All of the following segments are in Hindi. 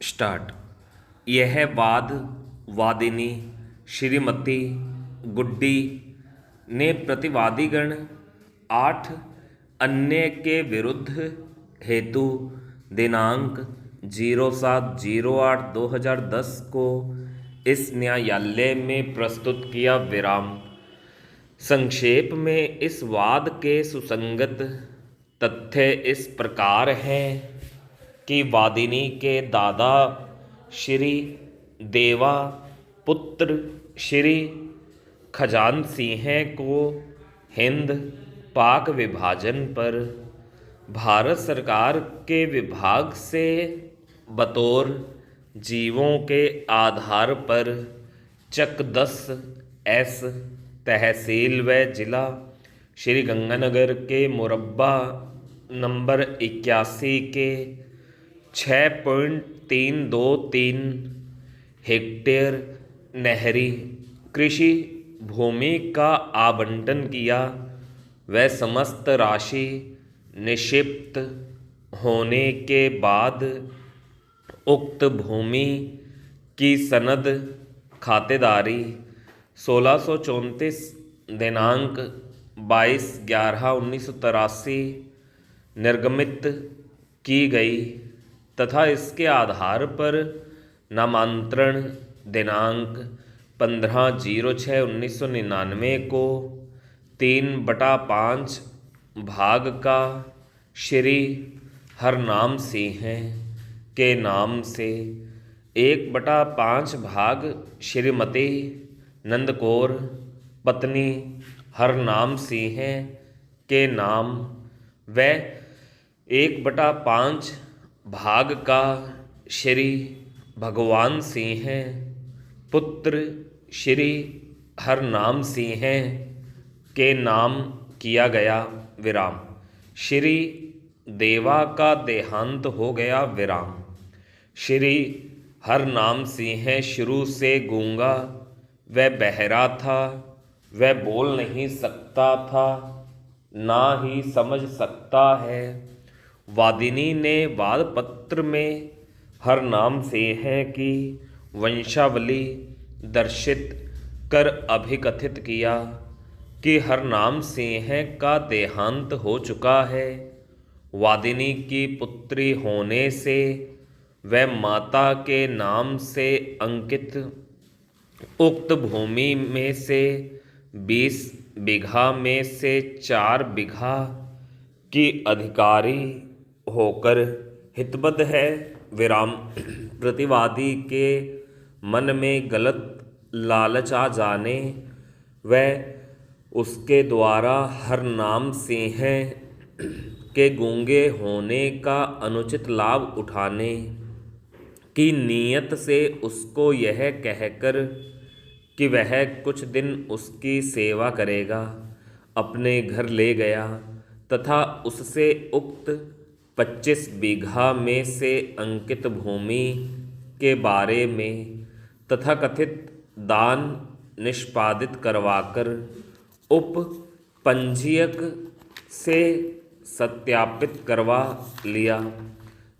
स्टार्ट। यह वाद वादिनी श्रीमती गुड्डी ने प्रतिवादीगण 8 अन्य के विरुद्ध हेतु दिनांक 07/08/2010 को इस न्यायालय में प्रस्तुत किया। विराम। संक्षेप में इस वाद के सुसंगत तथ्य इस प्रकार हैं कि वादिनी के दादा श्री देवा पुत्र श्री खजान सिंह को हिंद पाक विभाजन पर भारत सरकार के विभाग से बतौर जीवों के आधार पर चक 10 तहसील व जिला श्री गंगानगर के मुरब्बा नंबर 81 के 6.323 हेक्टेयर नहरी कृषि भूमि का आवंटन किया व समस्त राशि निक्षिप्त होने के बाद उक्त भूमि की सनद खातेदारी 1634 दिनांक 22/11/1983 निर्गमित की गई तथा इसके आधार पर नामांतरण दिनांक 15/06/1999 को 3/5 भाग का श्री हरनाम सिंह के नाम से 1/5 भाग श्रीमती नंदकौर पत्नी हरनाम सिंह के नाम व 1/5 भाग का श्री भगवान सिंह पुत्र श्री हरनाम सिंह के नाम किया गया। विराम। श्री देवा का देहांत हो गया। विराम। श्री हरनाम सिंह शुरू से गूंगा व बहरा था। वह बोल नहीं सकता था, ना ही समझ सकता है। वादिनी ने वादपत्र में हरनाम सिंह की वंशावली दर्शित कर अभिकथित किया कि हरनाम सिंह का देहांत हो चुका है। वादिनी की पुत्री होने से वह माता के नाम से अंकित उक्त भूमि में से 20 बीघा में से 4 बीघा की अधिकारी होकर हितबद्ध है। विराम। प्रतिवादी के मन में गलत लालच आ जाने व उसके द्वारा हरनाम सिंह के गूंगे होने का अनुचित लाभ उठाने की नीयत से उसको यह कहकर कि वह कुछ दिन उसकी सेवा करेगा अपने घर ले गया तथा उससे उक्त 25 बीघा में से अंकित भूमि के बारे में तथाकथित दान निष्पादित करवाकर उप पंजीयक से सत्यापित करवा लिया,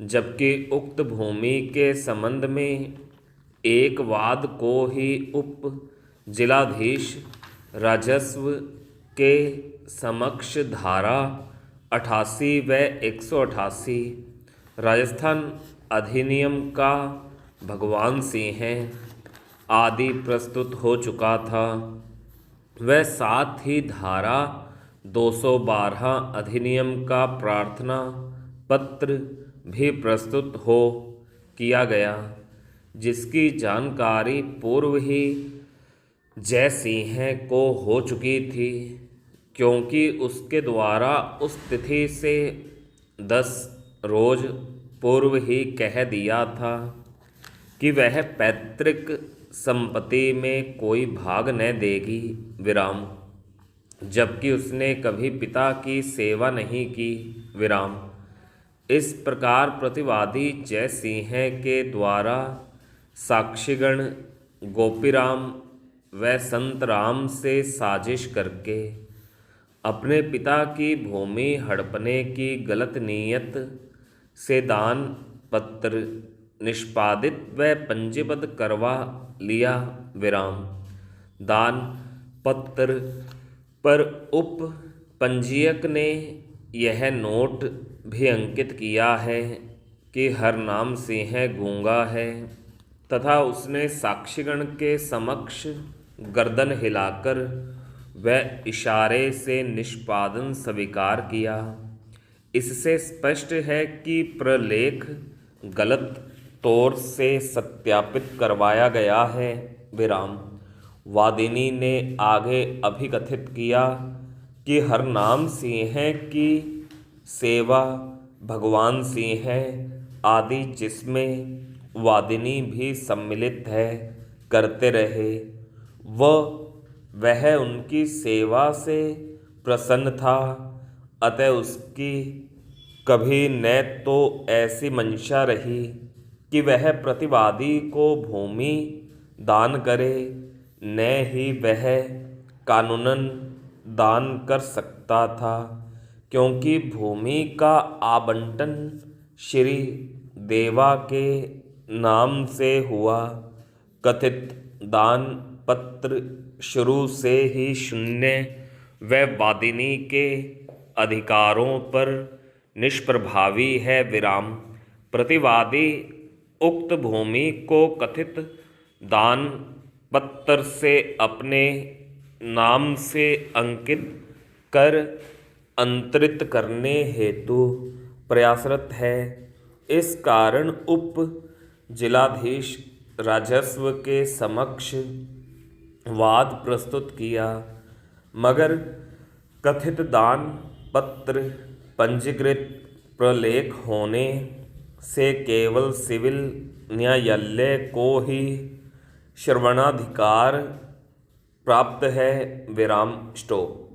जबकि उक्त भूमि के संबंध में एक वाद को ही उप जिलाधीश राजस्व के समक्ष धारा 88 व 188 राजस्थान अधिनियम का भगवान सिंह आदि प्रस्तुत हो चुका था। वह साथ ही धारा 212 अधिनियम का प्रार्थना पत्र भी प्रस्तुत हो किया गया, जिसकी जानकारी पूर्व ही जय सिंह को हो चुकी थी, क्योंकि उसके द्वारा उस तिथि से 10 रोज पूर्व ही कह दिया था कि वह पैतृक संपत्ति में कोई भाग न देगी। विराम। जबकि उसने कभी पिता की सेवा नहीं की। विराम। इस प्रकार प्रतिवादी जय सिंह के द्वारा साक्षीगण गोपीराम व संतराम से साजिश करके अपने पिता की भूमि हड़पने की गलत नीयत से दान पत्र निष्पादित व पंजीबद्ध करवा लिया विराम। दान पत्र पर उप पंजीयक ने यह नोट भी अंकित किया है कि हरनाम सिंह गूंगा है, तथा उसने साक्षीगण के समक्ष गर्दन हिलाकर व इशारे से निष्पादन स्वीकार किया। इससे स्पष्ट है कि प्रलेख गलत तौर से सत्यापित करवाया गया है विराम। वादिनी ने आगे अभिकथित किया कि हरनाम सिंह की सेवा भगवान सिंह आदि, जिसमें वादिनी भी सम्मिलित है, करते रहे। वह उनकी सेवा से प्रसन्न था, अतः उसकी कभी न तो ऐसी मंशा रही कि वह प्रतिवादी को भूमि दान करे, न ही वह कानूनन दान कर सकता था, क्योंकि भूमि का आवंटन श्री देवा के नाम से हुआ। कथित दान पत्र शुरू से ही शून्य व वादिनी के अधिकारों पर निष्प्रभावी है विराम। प्रतिवादी उक्त भूमि को कथित दान पत्र से अपने नाम से अंकित कर अंतरित करने हेतु प्रयासरत है। इस कारण उप जिलाधीश राजस्व के समक्ष वाद प्रस्तुत किया, मगर कथित दान पत्र पंजीकृत प्रलेख होने से केवल सिविल न्यायालय को ही श्रवणाधिकार प्राप्त है विराम। स्टॉप।